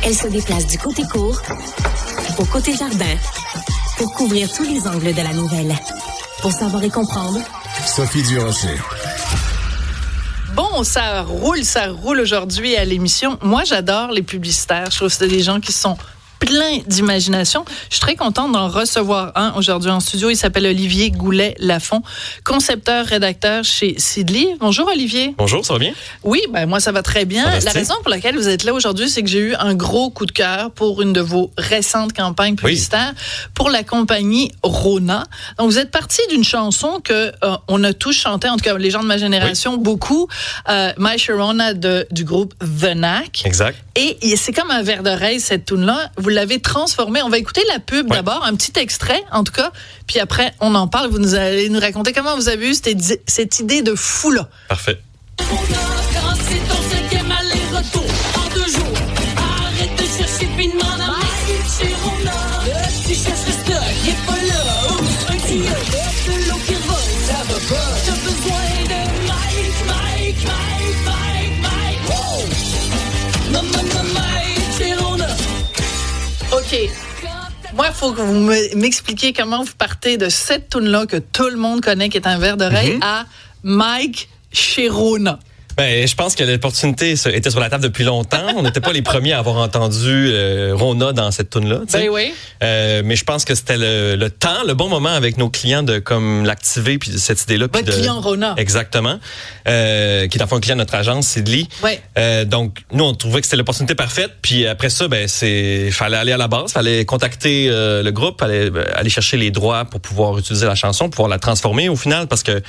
Elle se déplace du côté court au côté jardin pour couvrir tous les angles de la nouvelle. Pour savoir et comprendre, Sophie Durocher. Bon, ça roule aujourd'hui à l'émission. Moi, j'adore les publicitaires. Je trouve que c'est des gens qui sont plein d'imagination. Je suis très contente d'en recevoir un aujourd'hui en studio. Il s'appelle Olivier Goulet-Lafont, concepteur, rédacteur chez Sidley. Bonjour Olivier. Bonjour, ça va bien? Oui, moi ça va très bien. Fantastique. La raison pour laquelle vous êtes là aujourd'hui, c'est que j'ai eu un gros coup de cœur pour une de vos récentes campagnes publicitaires pour la compagnie Rona. Donc vous êtes parti d'une chanson que on a tous chanté, en tout cas les gens de ma génération, beaucoup, My Sharona du groupe The Knack. Exact. Et c'est comme un verre d'oreille, cette tune-là. Vous l'avez transformée. On va écouter la pub d'abord, un petit extrait, en tout cas. Puis après, on en parle. Vous allez nous raconter comment vous avez eu cette idée de fou-là. Parfait. OK. Moi, il faut que vous m'expliquiez comment vous partez de cette tune-là que tout le monde connaît, qui est un verre d'oreille, à Mike Sharona. Ben, je pense que l'opportunité était sur la table depuis longtemps. On n'était pas les premiers à avoir entendu Rona dans cette tune-là. Ben oui. Mais je pense que c'était le temps, le bon moment avec nos clients de comme l'activer puis cette idée-là. Votre client Rona. Exactement. Qui est enfin un client de notre agence, Sidley. Ouais. Donc, nous, on trouvait que c'était l'opportunité parfaite. Puis après ça, fallait aller à la base, fallait contacter le groupe, fallait aller chercher les droits pour pouvoir utiliser la chanson, pouvoir la transformer au final, parce que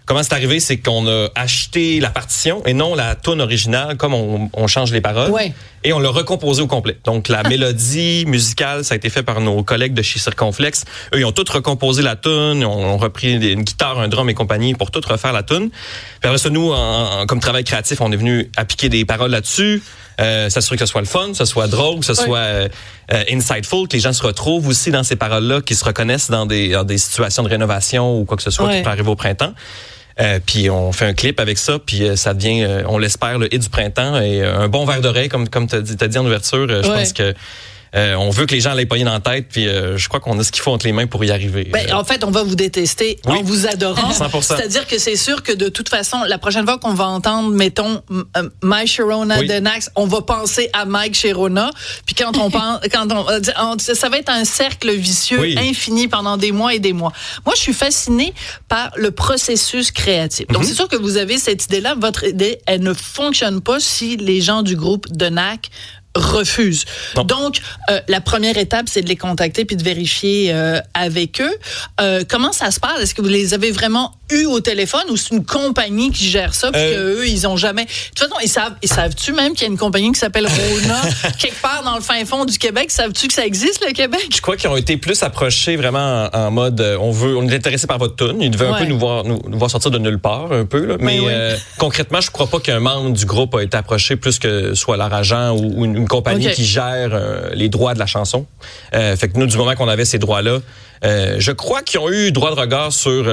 comment c'est arrivé, c'est qu'on a acheté la partition et non la toune originale, comme on change les paroles. Ouais. Et on l'a recomposé au complet. Donc, la mélodie musicale, ça a été fait par nos collègues de chez Circonflex. Eux, ils ont tout recomposé la toune, ont repris une guitare, un drum et compagnie pour tout refaire la toune. Puis après ça, nous, comme travail créatif, on est venu appliquer des paroles là-dessus, s'assurer que ce soit le fun, que ce soit drôle, que ce soit insightful, que les gens se retrouvent aussi dans ces paroles-là, qu'ils se reconnaissent dans des situations de rénovation ou quoi que ce soit qui peut arriver au printemps. Puis on fait un clip avec ça, puis ça devient, on l'espère, le hit du printemps et un bon verre d'oreille, comme t'as dit en ouverture. Je pense que on veut que les gens l'aient pogné dans la tête, puis je crois qu'on a ce qu'il faut entre les mains pour y arriver. En fait, on va vous détester en vous adorant. 100%. C'est-à-dire que c'est sûr que de toute façon, la prochaine fois qu'on va entendre, mettons, My Sharona de Nax, on va penser à Mike Sharona. Puis quand on pense, ça va être un cercle vicieux infini pendant des mois et des mois. Moi, je suis fascinée par le processus créatif. Donc, c'est sûr que vous avez cette idée-là. Votre idée, elle ne fonctionne pas si les gens du groupe de Knack refusent. Non. Donc, la première étape, c'est de les contacter puis de vérifier avec eux. Comment ça se passe? Est-ce que vous les avez vraiment eus au téléphone ou c'est une compagnie qui gère ça puis qu'eux, ils ont jamais... De toute façon, ils savent-tu même qu'il y a une compagnie qui s'appelle Rona quelque part dans le fin fond du Québec? Savent-tu que ça existe, le Québec? Je crois qu'ils ont été plus approchés vraiment en mode on est intéressé par votre tune. Ils devaient un peu nous voir sortir de nulle part, un peu. Là. Mais concrètement, je crois pas qu'un membre du groupe a été approché plus que soit leur agent ou une compagnie qui gère les droits de la chanson. Fait que nous, du moment qu'on avait ces droits-là, je crois qu'ils ont eu droit de regard sur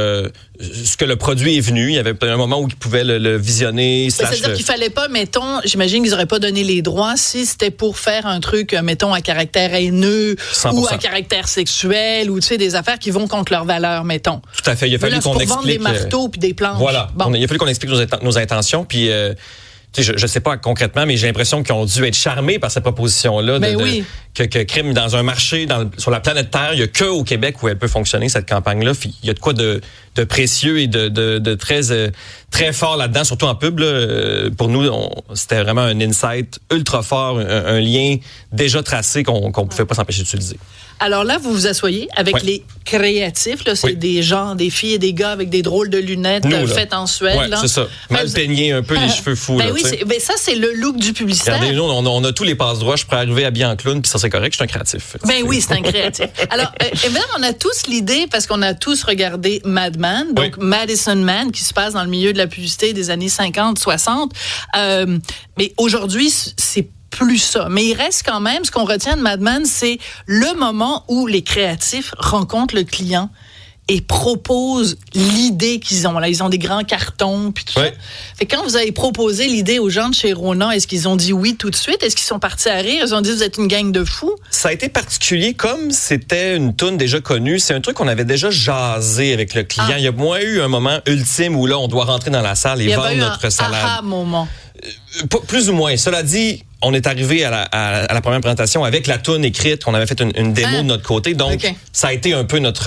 ce que le produit est venu. Il y avait un moment où ils pouvaient le visionner. C'est-à-dire qu'il fallait pas, mettons, j'imagine qu'ils n'auraient pas donné les droits si c'était pour faire un truc, mettons, à caractère haineux 100%. Ou à caractère sexuel ou, tu sais, des affaires qui vont contre leurs valeurs, mettons. Tout à fait. Il a fallu qu'on explique... vendre des marteaux puis des planches. Voilà. Bon. Il a fallu qu'on explique nos intentions, puis... je sais pas concrètement, mais j'ai l'impression qu'ils ont dû être charmés par cette proposition-là que crime dans un marché sur la planète Terre, il y a que au Québec où elle peut fonctionner, cette campagne-là. Il y a de quoi de précieux et de très fort là-dedans, surtout en pub. Là. Pour nous, c'était vraiment un insight ultra fort, un lien déjà tracé qu'on pouvait pas s'empêcher d'utiliser. Alors là, vous vous asseyez avec les créatifs. Là, c'est des gens, des filles et des gars avec des drôles de lunettes faites en Suède. Oui, c'est ça. Mal peignés, un peu les cheveux fous. Ça, c'est le look du publicitaire. Regardez, nous, on a tous les passe-droits. Je pourrais arriver habillé en clown, puis ça, c'est correct. Je suis un créatif. Oui, c'est un créatif. Alors, évidemment, on a tous l'idée, parce qu'on a tous regardé Mad Men, donc Madison Man, qui se passe dans le milieu de la publicité des années 50, 60. Mais aujourd'hui, c'est plus ça. Mais il reste quand même, ce qu'on retient de Mad Men, c'est le moment où les créatifs rencontrent le client et proposent l'idée qu'ils ont. Là, ils ont des grands cartons puis tout ça. Fait que quand vous avez proposé l'idée aux gens de chez Rona, est-ce qu'ils ont dit oui tout de suite? Est-ce qu'ils sont partis à rire? Ils ont dit vous êtes une gang de fous? Ça a été particulier comme c'était une toune déjà connue. C'est un truc qu'on avait déjà jasé avec le client. Il y a moins eu un moment ultime où là, on doit rentrer dans la salle et vendre notre salade. Il y a eu un moment. Plus ou moins. Cela dit, on est arrivé à la première présentation avec la toune écrite. On avait fait une démo de notre côté. Donc, ça a été un peu notre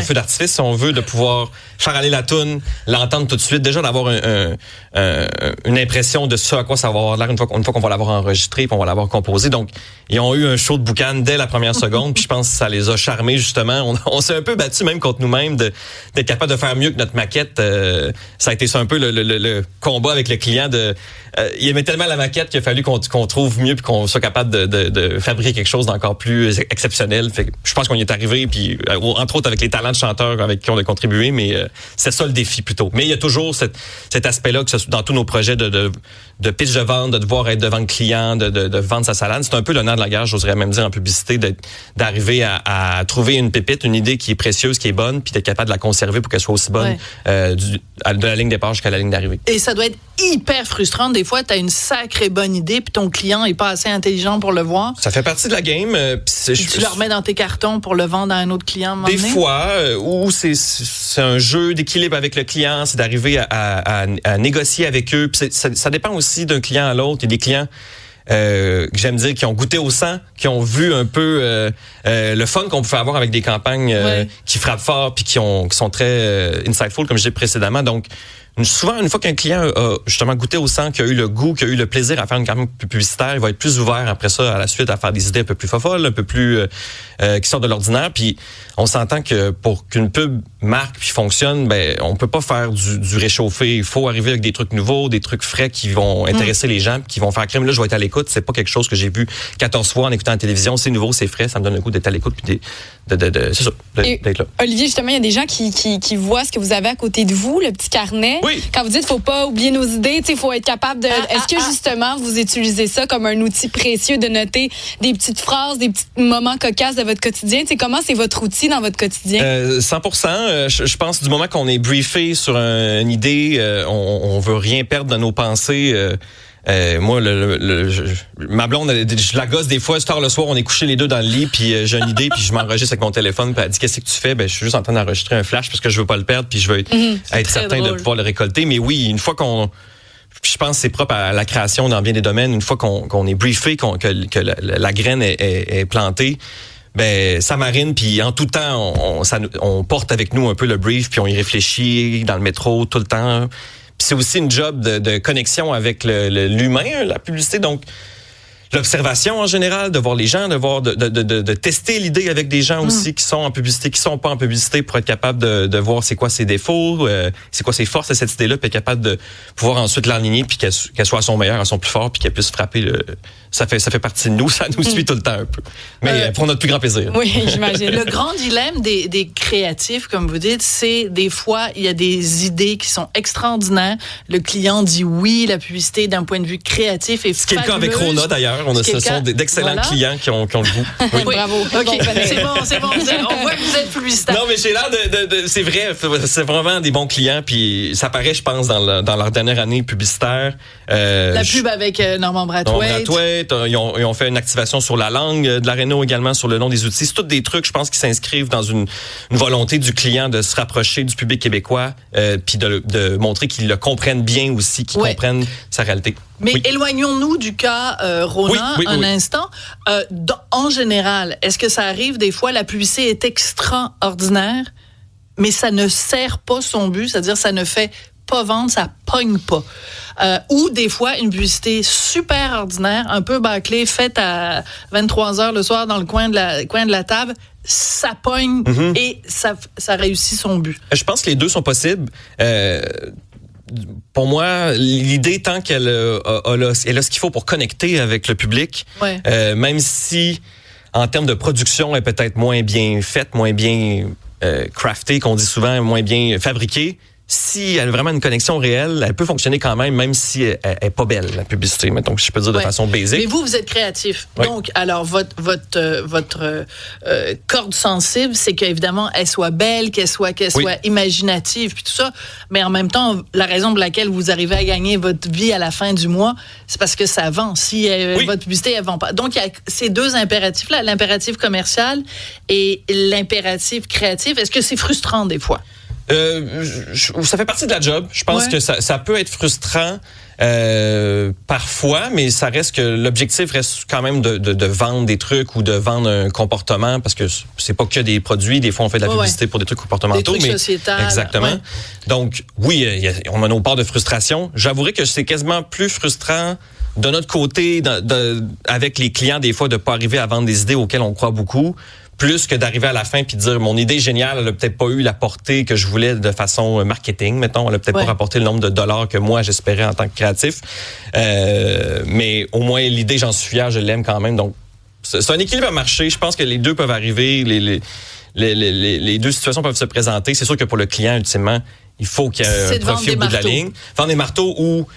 feu d'artifice, si on veut, de pouvoir faire aller la toune, l'entendre tout de suite. Déjà, d'avoir une impression de ce à quoi ça va avoir l'air une fois qu'on va l'avoir enregistré puis on va l'avoir composé. Donc, ils ont eu un show de boucan dès la première seconde. Puis je pense que ça les a charmés, justement. On s'est un peu battu même contre nous-mêmes d'être capable de faire mieux que notre maquette. Ça a été ça un peu le combat avec le client il aimait tellement la maquette qu'il a fallu qu'on trouve mieux puis qu'on soit capable de fabriquer quelque chose d'encore plus exceptionnel. Fait que je pense qu'on y est arrivé, puis entre autres avec les talents de chanteurs avec qui on a contribué, mais c'est ça le défi plutôt. Mais il y a toujours cet aspect-là que dans tous nos projets de pitch de vente, de devoir être devant le client, de vendre sa salade. C'est un peu le nerf de la guerre, j'oserais même dire en publicité, d'arriver à trouver une pépite, une idée qui est précieuse, qui est bonne, puis d'être capable de la conserver pour qu'elle soit aussi bonne de la ligne départ jusqu'à la ligne d'arrivée. Et ça doit être hyper frustrant. Des fois, tu as une sacrée bonne idée, puis ton client est pas assez intelligent pour le voir. Ça fait partie de la game. Puis tu le remets dans tes cartons pour le vendre à un autre client. Des fois, ou c'est un jeu d'équilibre avec le client, c'est d'arriver à négocier avec eux. Puis ça dépend aussi d'un client à l'autre. Il y a des clients que j'aime dire qui ont goûté au sang, qui ont vu un peu le fun qu'on pouvait avoir avec des campagnes qui frappent fort puis qui sont très insightful, comme je disais précédemment. Donc, souvent, une fois qu'un client a justement goûté au sang, qui a eu le goût, qui a eu le plaisir à faire une campagne publicitaire, il va être plus ouvert après ça, à la suite, à faire des idées un peu plus folles, un peu plus qui sortent de l'ordinaire. Puis on s'entend que pour qu'une pub marque puis fonctionne, ben on peut pas faire du réchauffé. Il faut arriver avec des trucs nouveaux, des trucs frais qui vont intéresser les gens, qui vont faire crème. Là, je vais être à l'écoute. C'est pas quelque chose que j'ai vu 14 fois en écoutant la télévision. C'est nouveau, c'est frais. Ça me donne le goût d'être à l'écoute puis c'est ça, d'être là. Olivier, justement, il y a des gens qui voient ce que vous avez à côté de vous, le petit carnet. Oui. Quand vous dites faut pas oublier nos idées, il faut être capable de... Est-ce que justement vous utilisez ça comme un outil précieux de noter des petites phrases, des petits moments cocasses de votre quotidien? Comment c'est votre outil dans votre quotidien? 100%. Je pense du moment qu'on est briefé sur une idée, on veut rien perdre dans nos pensées. Moi, ma blonde, je la gosse des fois, tard le soir, on est couchés les deux dans le lit, puis j'ai une idée, puis je m'enregistre avec mon téléphone, puis elle dit qu'est-ce que tu fais? Ben, je suis juste en train d'enregistrer un flash parce que je veux pas le perdre, puis je veux être certain de pouvoir le récolter. Mais oui, une fois je pense que c'est propre à la création dans bien des domaines, une fois qu'on est briefé, que la graine est plantée, ben ça marine, puis en tout temps, on porte avec nous un peu le brief, puis on y réfléchit dans le métro tout le temps. Puis c'est aussi une job de connexion avec l'humain, la publicité. Donc, l'observation en général, de voir les gens, de tester l'idée avec des gens aussi qui sont en publicité, qui sont pas en publicité, pour être capable de voir c'est quoi ses défauts, c'est quoi ses forces à cette idée-là, puis être capable de pouvoir ensuite l'enligner, puis qu'elle soit à son meilleur, à son plus fort, puis qu'elle puisse frapper ça fait partie de nous, ça nous suit tout le temps un peu. Mais pour notre plus grand plaisir. Oui, j'imagine. Le grand dilemme des créatifs, comme vous dites, c'est des fois, il y a des idées qui sont extraordinaires. Le client dit oui, la publicité d'un point de vue créatif est fabuleuse. Ce qui est le cas avec Rona d'ailleurs. Ce sont d'excellents clients qui ont le goût. Oui. Bravo. OK, c'est bon. On voit que vous êtes publicitaire. Non, mais j'ai l'air c'est vrai, c'est vraiment des bons clients, puis ça paraît, je pense, dans leur dernière année publicitaire. La pub avec Norman Brathwaite. Ils ont fait une activation sur la langue de la Renault également, sur le nom des outils. C'est tous des trucs, je pense, qui s'inscrivent dans une volonté du client de se rapprocher du public québécois, puis de montrer qu'ils le comprennent bien aussi, qu'ils comprennent sa réalité. Mais éloignons-nous du cas Rona un instant. En général, est-ce que ça arrive des fois, la publicité est extraordinaire, mais ça ne sert pas son but, c'est-à-dire ça ne fait pas vendre, ça pogne pas. Ou des fois, une publicité super ordinaire, un peu bâclée, faite à 23h le soir dans le coin de la table, ça pogne et ça réussit son but. Je pense que les deux sont possibles. Pour moi, l'idée, tant qu'elle a ce qu'il faut pour connecter avec le public, même si en termes de production, elle est peut-être moins bien faite, moins bien craftée, qu'on dit souvent, moins bien fabriquée, si elle a vraiment une connexion réelle, elle peut fonctionner quand même si elle est pas belle, la publicité, mettons, je peux dire de façon basique. Mais vous êtes créatif. Oui. Donc, alors, votre corde sensible, c'est qu'évidemment, elle soit belle, qu'elle soit imaginative, puis tout ça. Mais en même temps, la raison pour laquelle vous arrivez à gagner votre vie à la fin du mois, c'est parce que ça vend. Si votre publicité, elle vend pas. Donc, il y a ces deux impératifs-là, l'impératif commercial et l'impératif créatif. Est-ce que c'est frustrant des fois? Ça fait partie de la job. Je pense que ça peut être frustrant parfois, mais ça reste que l'objectif reste quand même de vendre des trucs ou de vendre un comportement, parce que c'est pas que des produits. Des fois, on fait de la publicité pour des trucs comportementaux. Des trucs sociétals. Exactement. Ouais. Donc, oui, on a nos parts de frustration. J'avouerais que c'est quasiment plus frustrant de notre côté, avec les clients, des fois, de pas arriver à vendre des idées auxquelles on croit beaucoup, plus que d'arriver à la fin puis de dire mon idée géniale, elle a peut-être pas eu la portée que je voulais de façon marketing, mettons, elle a peut-être pas rapporté le nombre de dollars que moi j'espérais en tant que créatif. Mais au moins l'idée, j'en suis fier, je l'aime quand même. Donc c'est un équilibre à marcher. Je pense que les deux peuvent arriver, les deux situations peuvent se présenter. C'est sûr que pour le client, ultimement, il faut qu'il y ait un profit au bout de la ligne. Vendre des marteaux ou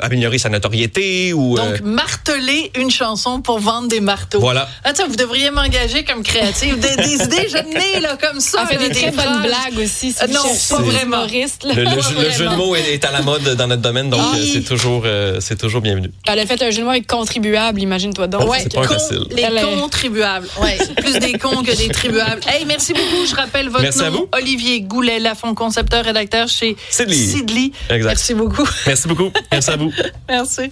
améliorer sa notoriété. Donc, marteler une chanson pour vendre des marteaux. Voilà. Ah, tiens, vous devriez m'engager comme créative. Des idées jeunées, là, comme ça. Elle fait des très bonnes blagues aussi. Si non, pas vraiment. Le jeu de mots est à la mode dans notre domaine, donc c'est toujours bienvenu. Elle a fait un jeu de mots avec contribuable, imagine-toi donc. C'est pas facile. Les contribuables. Ouais, plus des cons que des tribuables. Hey, merci beaucoup. Je rappelle votre nom. Olivier Goulet, Lafond, concepteur, rédacteur chez Sidley. Exact. Merci beaucoup. Merci beaucoup. Merci à vous. Merci.